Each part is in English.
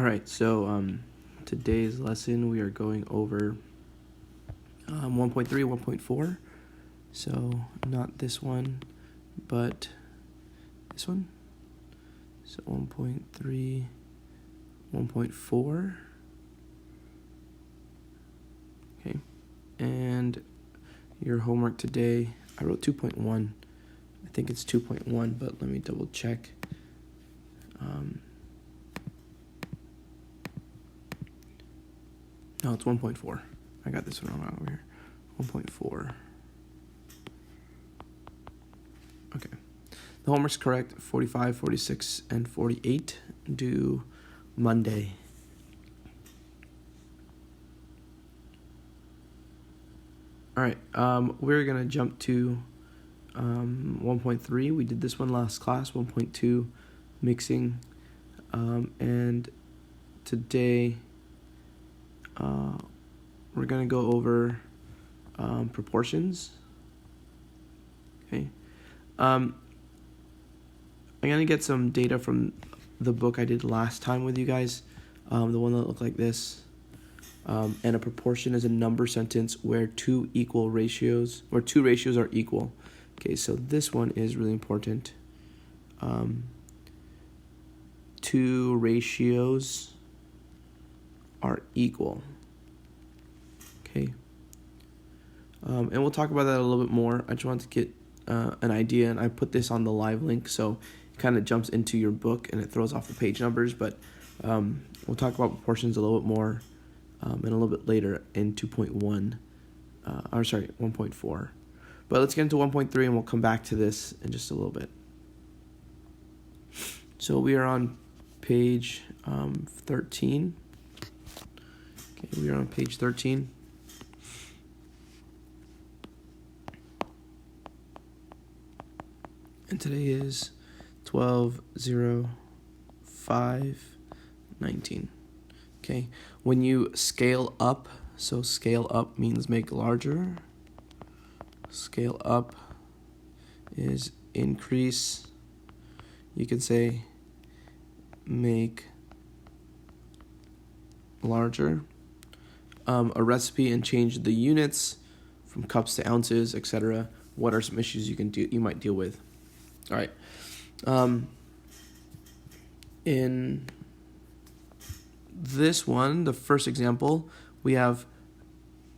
All right, so today's lesson we are going over 1.3, 1.4. So not this one, but this one. So 1.3, 1.4. Okay, and your homework today, I wrote 2.1. I think it's 2.1, but let me double check. No, it's 1.4. I got this one wrong over here. 1.4. Okay. The homework's correct. 45, 46, and 48 due Monday. All right. We're going to jump to 1.3. We did this one last class. 1.2, mixing. And today we're going to go over proportions. Okay. I'm going to get some data from the book I did last time with you guys, the one that looked like this. And a proportion is a number sentence where two ratios are equal. Okay, so this one is really important. Two ratios are equal. Okay. And we'll talk about that a little bit more. I just wanted to get an idea, and I put this on the live link, so it kind of jumps into your book and it throws off the page numbers, but we'll talk about proportions a little bit more and a little bit later in 1.4. But let's get into 1.3 and we'll come back to this in just a little bit. So we are on page 13. Okay, we are on page 13. And today is 12/05/19. Okay, when you scale up, so scale up means make larger. Scale up is increase. You can say make larger. A recipe and change the units from cups to ounces, etc. What are some issues you might deal with? All right. In this one, the first example, we have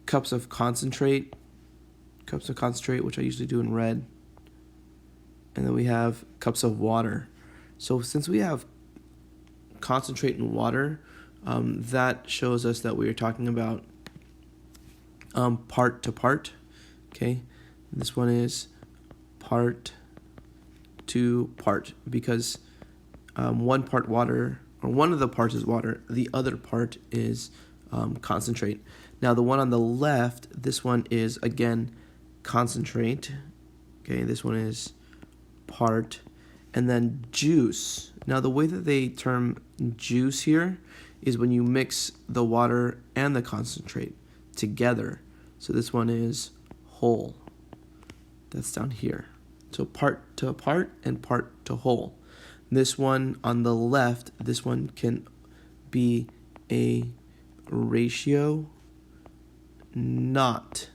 cups of concentrate, which I usually do in red. And then we have cups of water. So since we have concentrate and water, that shows us that we are talking about part to part. Okay, this one is part to part because one part water, or one of the parts is water, the other part is concentrate. Now the one on the left, this one is again concentrate. Okay, this one is part, and then juice. Now the way that they term juice here is when you mix the water and the concentrate together. So this one is whole. That's down here. So part to part and part to whole. This one on the left, this one can be a ratio, not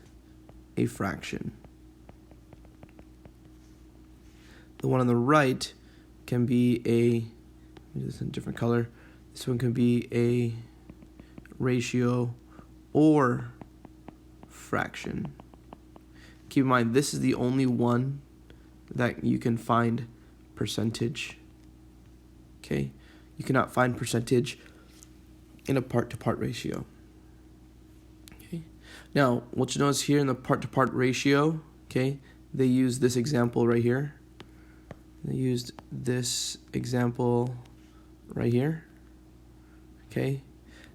a fraction. The one on the right can be this is in a different color. This one can be a ratio or fraction. Keep in mind, this is the only one that you can find percentage. Okay? You cannot find percentage in a part-to-part ratio. Okay? Now, what you notice here in the part-to-part ratio, okay, they use this example right here. They used this example right here. Okay?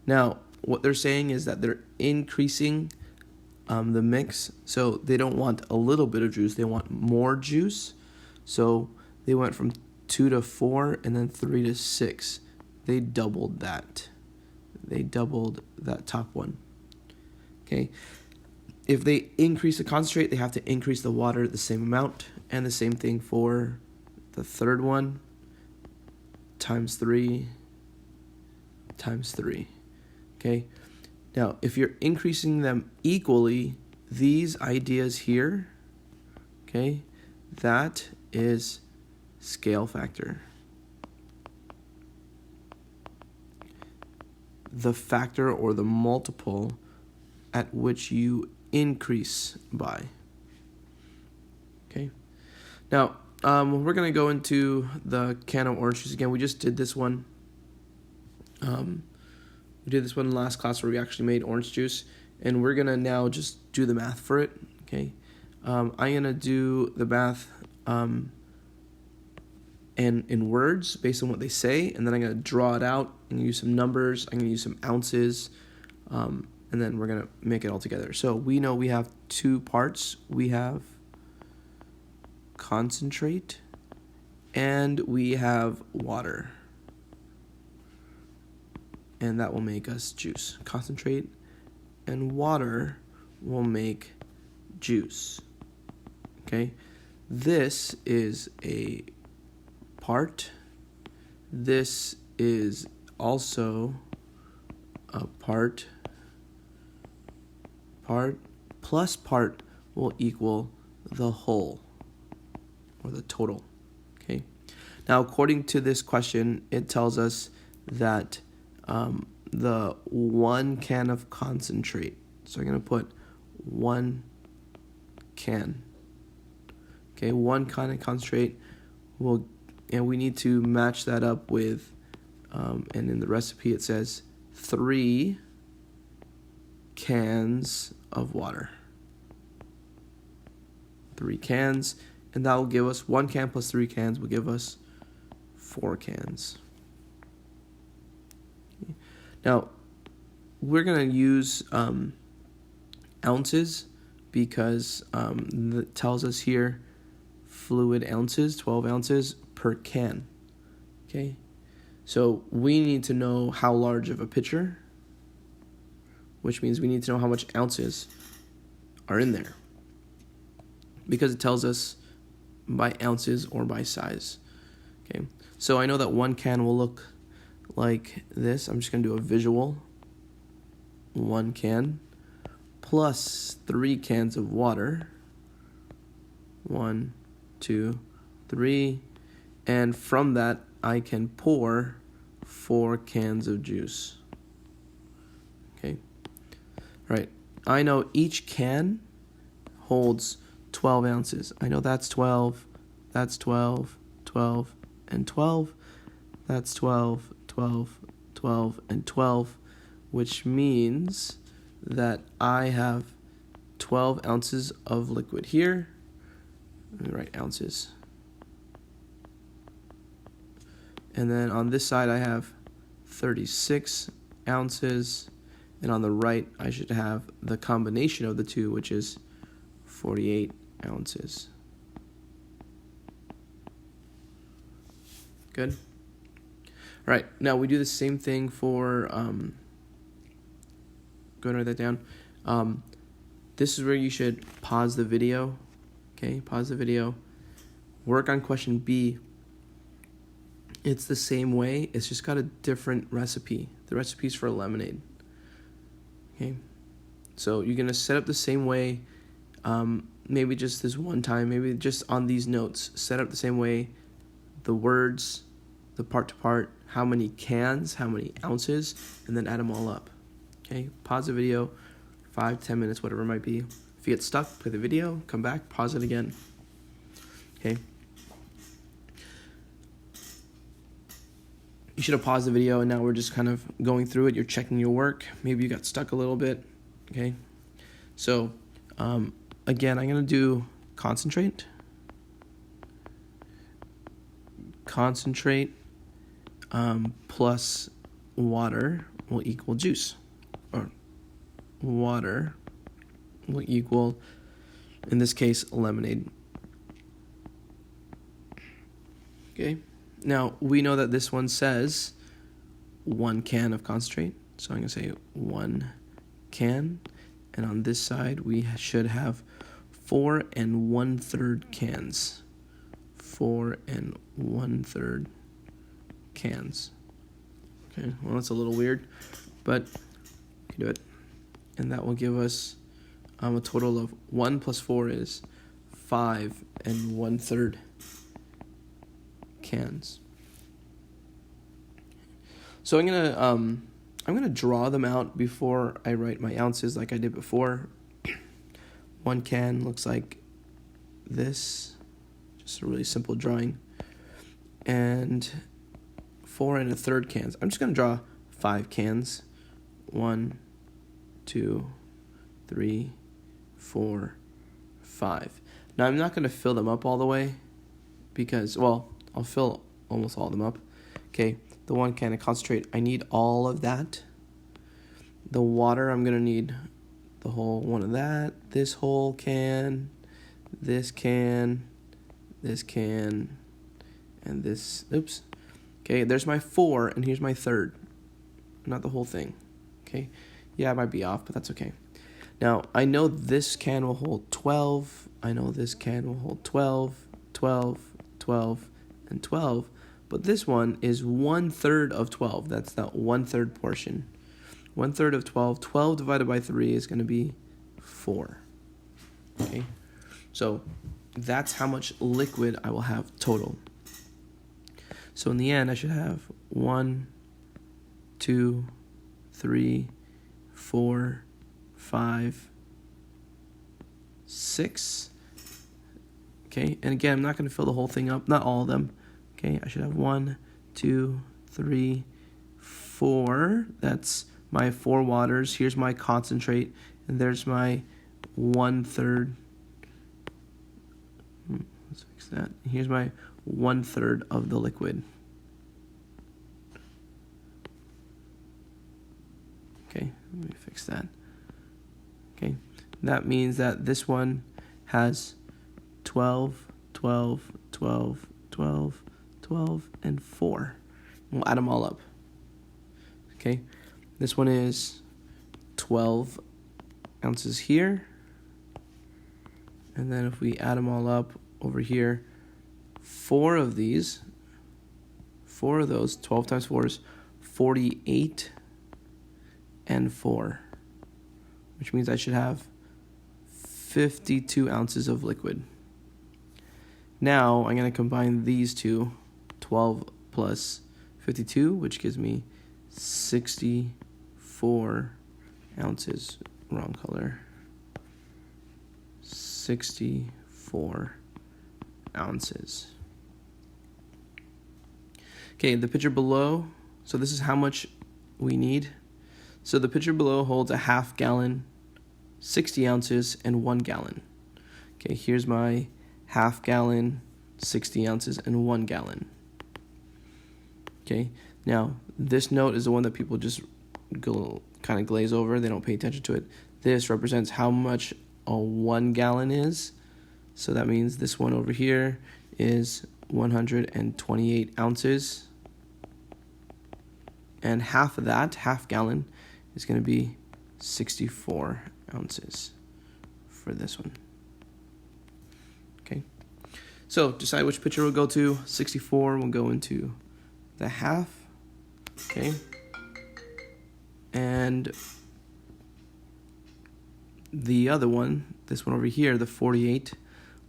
Now, what they're saying is that they're increasing the mix. So they don't want a little bit of juice. They want more juice. So they went from 2 to 4 and then 3 to 6. They doubled that. They doubled that top one. Okay? If they increase the concentrate, they have to increase the water the same amount. And the same thing for the third one. Times 3 times 3. Okay? Now, if you're increasing them equally, these ideas here, okay, that is scale factor. The factor or the multiple at which you increase by. Okay? Now, we're going to go into the can of orange juice again. We just did this one. We did this one in the last class where we actually made orange juice. And we're going to now just do the math for it. Okay? I'm going to do the math in words based on what they say. And then I'm going to draw it out and use some numbers. I'm going to use some ounces. And then we're going to make it all together. So we know we have 2 parts. We have concentrate and we have water. And that will make us juice. Concentrate and water will make juice. Okay? This is a part. This is also a part. Part plus part will equal the whole or the total. Okay? Now, according to this question, it tells us that the 1 can of concentrate. So I'm going to put 1 can. Okay, 1 can of concentrate will, and we need to match that up with, and in the recipe it says 3 cans of water. 3 cans, and that will give us 1 can plus 3 cans will give us 4 cans. Okay. Now, we're going to use ounces because it tells us here fluid ounces, 12 ounces per can. Okay, so we need to know how large of a pitcher, which means we need to know how much ounces are in there because it tells us by ounces or by size. Okay, so I know that 1 can will look like this. I'm just going to do a visual. 1 can plus 3 cans of water. 1, 2, 3. And from that, I can pour 4 cans of juice. Okay. Right. I know each can holds 12 ounces. I know that's 12, that's 12, 12, and 12. That's 12, 12, 12, and 12, which means that I have 12 ounces of liquid here. Let me write ounces. And then on this side I have 36 ounces. And on the right I should have the combination of the two, which is 48 ounces. Good? All right, now we do the same thing for, go ahead and write that down. This is where you should pause the video. Okay, pause the video. Work on question B. It's the same way, it's just got a different recipe. The recipe's for lemonade. Okay, so you're gonna set up the same way, maybe just this one time, maybe just on these notes, set up the same way, the words, the part to part, how many cans, how many ounces, and then add them all up. Okay, pause the video, 5-10 minutes, whatever it might be. If you get stuck, play the video, come back, pause it again. Okay. You should have paused the video and now we're just kind of going through it. You're checking your work. Maybe you got stuck a little bit. Okay. So, again, I'm going to do concentrate. Concentrate plus water will equal juice. Or water will equal, in this case, lemonade. Okay. Now, we know that this one says 1 can of concentrate. So I'm going to say 1 can. And on this side, we should have 4 1/3 cans. 4 1/3 cans. Okay, well, that's a little weird, but we can do it. And that will give us a total of 1 plus 4 is 5 1/3 cans. So I'm gonna draw them out before I write my ounces like I did before. 1 can looks like this, just a really simple drawing. And 4 1/3 cans. I'm just gonna draw 5 cans. 1, 2, 3, 4, 5. Now I'm not gonna fill them up all the way because, well, I'll fill almost all of them up. Okay, the 1 can of concentrate, I need all of that. The water, I'm gonna need the whole one of that, this whole can, this can, this can, and this, oops. Okay, there's my 4, and here's my 1/3. Not the whole thing, okay? Yeah, I might be off, but that's okay. Now, I know this can will hold 12. I know this can will hold 12, 12, 12, and 12. But this one is 1/3 of 12. That's that 1/3 portion. 1/3 of 12. 12 divided by 3 is going to be 4. Okay? So that's how much liquid I will have total. So in the end, I should have 1, 2, 3, 4, 5, 6. Okay, and again, I'm not going to fill the whole thing up, not all of them. Okay, I should have 1, 2, 3, 4. That's my 4 waters. Here's my concentrate, and there's my 1/3. Let's fix that. Here's my 1/3 of the liquid. Okay, let me fix that. Okay, that means that this one has 12, 12, 12, 12, 12, and 4. We'll add them all up. Okay, this one is 12 ounces here. And then if we add them all up over here, 4 of these, 4 of those, 12 times 4 is 48 and 4, which means I should have 52 ounces of liquid. Now I'm going to combine these two, 12 plus 52, which gives me 64 ounces. Wrong color. 64 ounces. Okay, the picture below, so this is how much we need. So the picture below holds a half gallon, 60 ounces, and 1 gallon. Okay, here's my half gallon, 60 ounces, and 1 gallon. Okay, now this note is the one that people just kind of glaze over. They don't pay attention to it. This represents how much a 1 gallon is. So that means this one over here is 128 ounces. And half of that, half gallon, is going to be 64 ounces for this one. Okay. So decide which picture we'll go to. 64 will go into the half. Okay. And the other one, this one over here, the 48,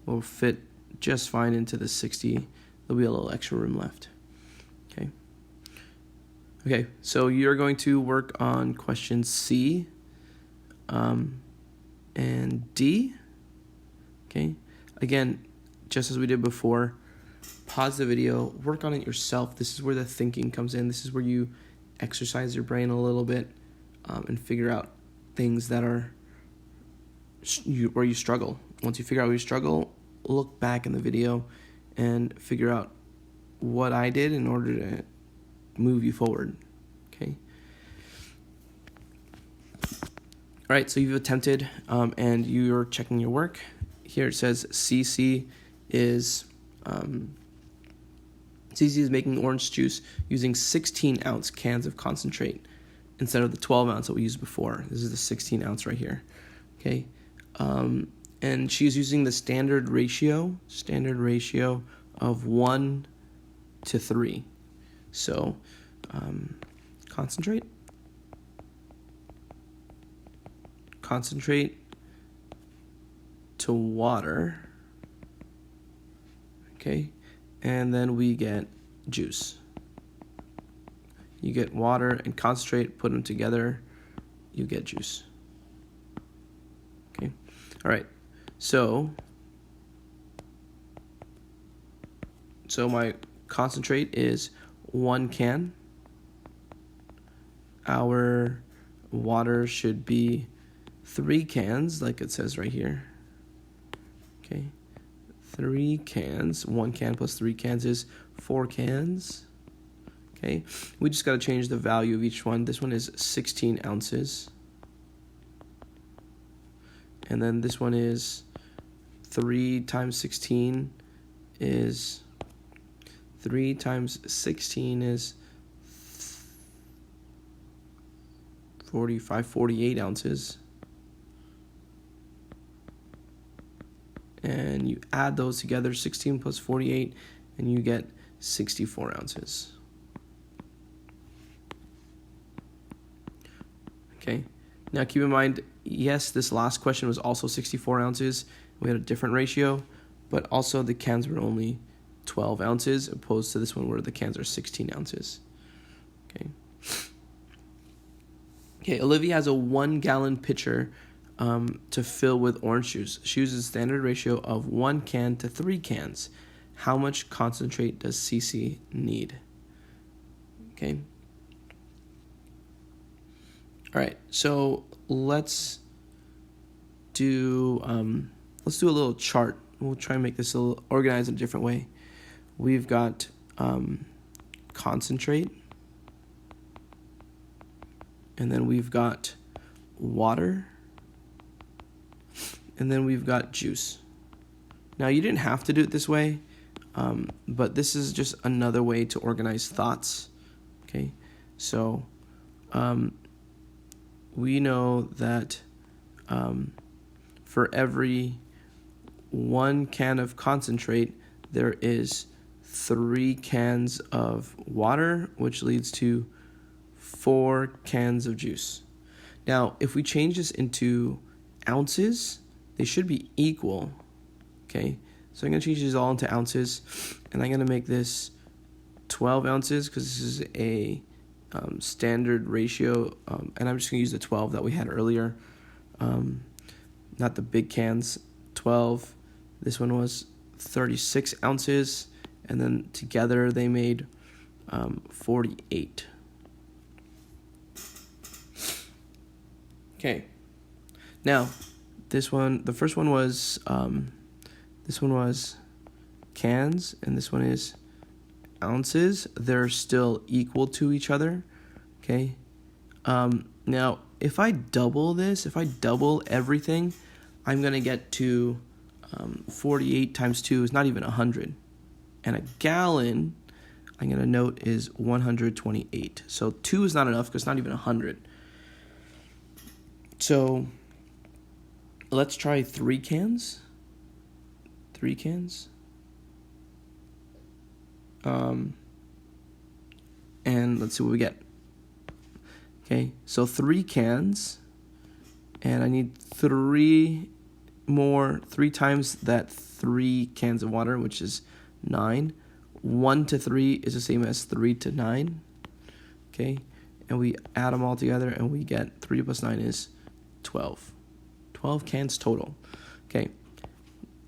will fit just fine into the 60. There'll be a little extra room left. Okay. Okay, so you're going to work on question C and D. Okay. Again, just as we did before, pause the video, work on it yourself. This is where the thinking comes in. This is where you exercise your brain a little bit and figure out things that are where you struggle. Once you figure out where you struggle, look back in the video and figure out what I did in order to move you forward. Okay. All right, so you've attempted and you're checking your work. Here it says CC is making orange juice using 16-ounce cans of concentrate instead of the 12 ounce that we used before. This is the 16 ounce right here. Okay. And she's using the standard ratio of 1 to 3. So concentrate to water, okay, and then we get juice. You get water and concentrate, put them together, you get juice. Okay, all right, so my concentrate is 1 can. Our water should be 3 cans, like it says right here. Okay, 3 cans. 1 can plus 3 cans is 4 cans. Okay, we just got to change the value of each one. This one is 16 ounces. And then this one is 3 times 16 is 48 ounces. And you add those together, 16 plus 48, and you get 64 ounces. Okay, now keep in mind, yes, this last question was also 64 ounces. We had a different ratio, but also the cans were only 12 ounces, opposed to this one where the cans are 16 ounces. Okay, Olivia has a 1 gallon pitcher to fill with orange juice. She uses a standard ratio of 1 can to 3 cans. How much concentrate does Cece need? Okay. All right, so let's do a little chart. We'll try and make this a little organized in a different way. We've got concentrate, and then we've got water, and then we've got juice. Now, you didn't have to do it this way, but this is just another way to organize thoughts. Okay, so we know that for every 1 can of concentrate, there is 3 cans of water, which leads to 4 cans of juice. Now, if we change this into ounces, they should be equal. Okay, so I'm going to change these all into ounces, and I'm going to make this 12 ounces because this is a standard ratio, and I'm just going to use the 12 that we had earlier, not the big cans. 12. This one was 36 ounces, and then together they made 48. Okay. Now, the first one was cans, and this one is ounces. They're still equal to each other. Okay. Now, if I double everything, I'm going to get to 48 times 2 is not even 100. And a gallon, I'm going to note, is 128. So 2 is not enough because it's not even 100. So let's try 3 cans. 3 cans. And let's see what we get. Okay, so 3 cans, and I need 3 times that 3 cans of water, which is 9. 1 to 3 is the same as 3 to 9. Okay, and we add them all together, and we get 3 plus 9 is 12. 12 cans total. Okay,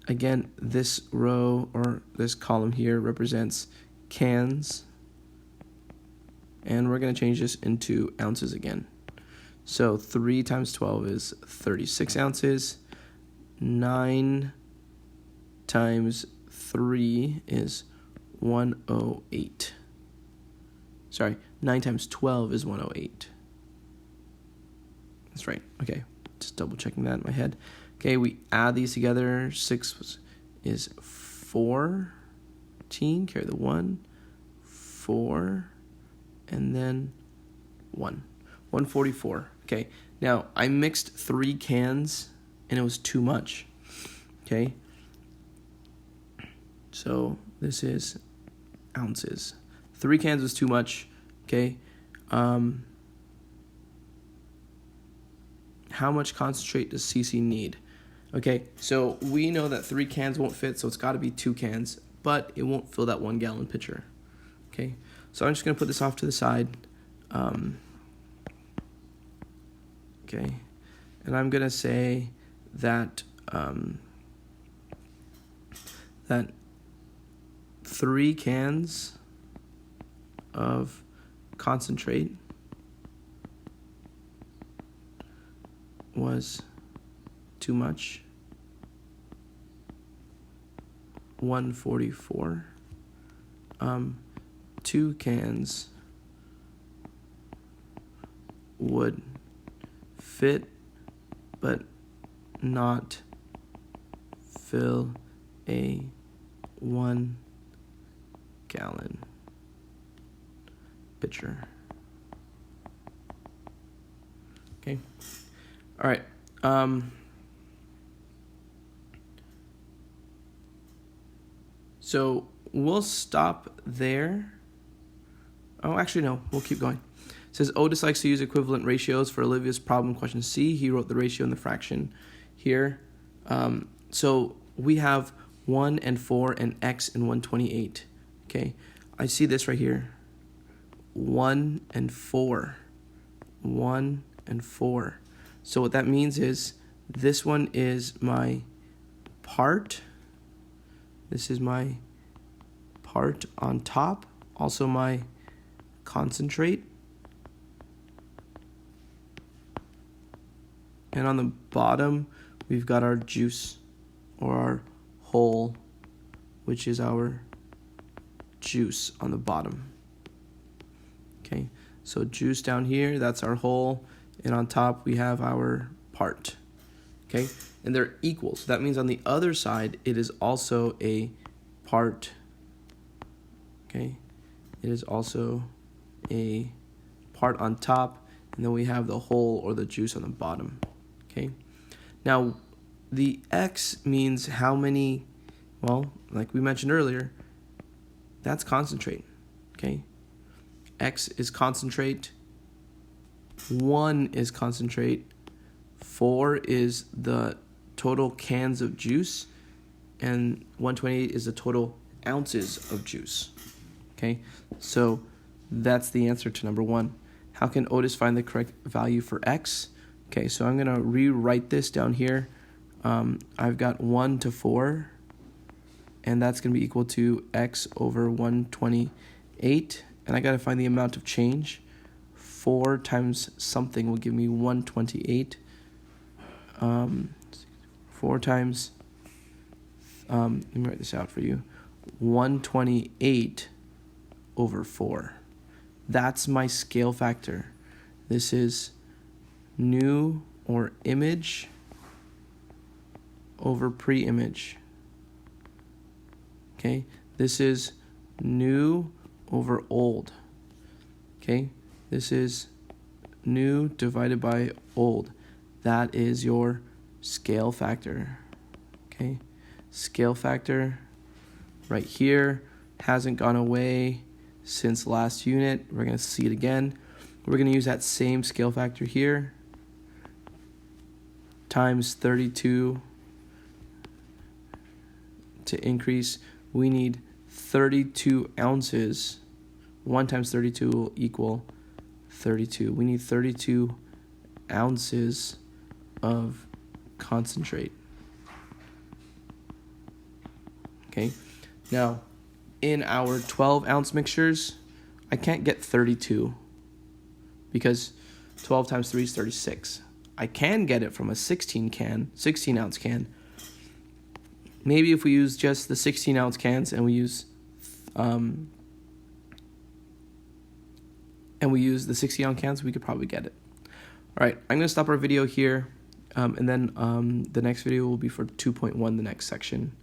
again, this row or this column here represents cans, and we're going to change this into ounces again. So 3 times 12 is 36 ounces. 9 times 3 is 108. Sorry, 9 times 12 is 108. That's right. Okay, just double checking that in my head. Okay, we add these together. 6 is 14. Carry the 1. 4. And then 1. 144. Okay, now I mixed 3 cans and it was too much. Okay, so this is ounces. 3 cans was too much. Okay, how much concentrate does CC need? Okay, so we know that 3 cans won't fit, so it's got to be 2 cans, but it won't fill that 1 gallon pitcher. Okay, so I'm just going to put this off to the side. Okay, and I'm going to say that that 3 cans of concentrate was too much. 144. 2 cans would fit but not fill a 1 gallon pitcher. Okay. All right. So we'll stop there. Oh, actually, no. We'll keep going. It says Otis likes to use equivalent ratios for Olivia's problem question C. He wrote the ratio and the fraction here. So we have 1 and 4 and x and 128. Okay. I see this right here. 1 and 4. 1 and 4. So what that means is this one is my part. This is my part on top. Also my concentrate. And on the bottom, we've got our juice or our whole, which is our juice on the bottom. Okay, so juice down here, that's our whole. And on top, we have our part. Okay, and they're equal. So that means on the other side, it is also a part. Okay, it is also a part on top. And then we have the whole or the juice on the bottom. Okay, now the X means how many, well, like we mentioned earlier, that's concentrate. Okay, X is concentrate. 1 is concentrate, 4 is the total cans of juice, and 128 is the total ounces of juice. Okay, so that's the answer to number 1. How can Otis find the correct value for X? Okay, so I'm going to rewrite this down here. I've got 1 to 4, and that's going to be equal to X over 128, and I got to find the amount of change. 4 times something will give me 128. 4 times, let me write this out for you, 128 over 4. That's my scale factor. This is new or image over pre-image. Okay, this is new over old. Okay, this is new divided by old. That is your scale factor. Okay, scale factor right here hasn't gone away since last unit. We're going to see it again. We're going to use that same scale factor here times 32 to increase. We need 32 ounces. 1 times 32 will equal 32. We need 32 ounces of concentrate. Okay, now in our 12-ounce mixtures, I can't get 32 because 12 times 3 is 36. I can get it from a 16-ounce can. Maybe if we use just the 16-ounce cans and we use the 60-ounce cans, we could probably get it. All right, I'm going to stop our video here, and then the next video will be for 2.1, the next section.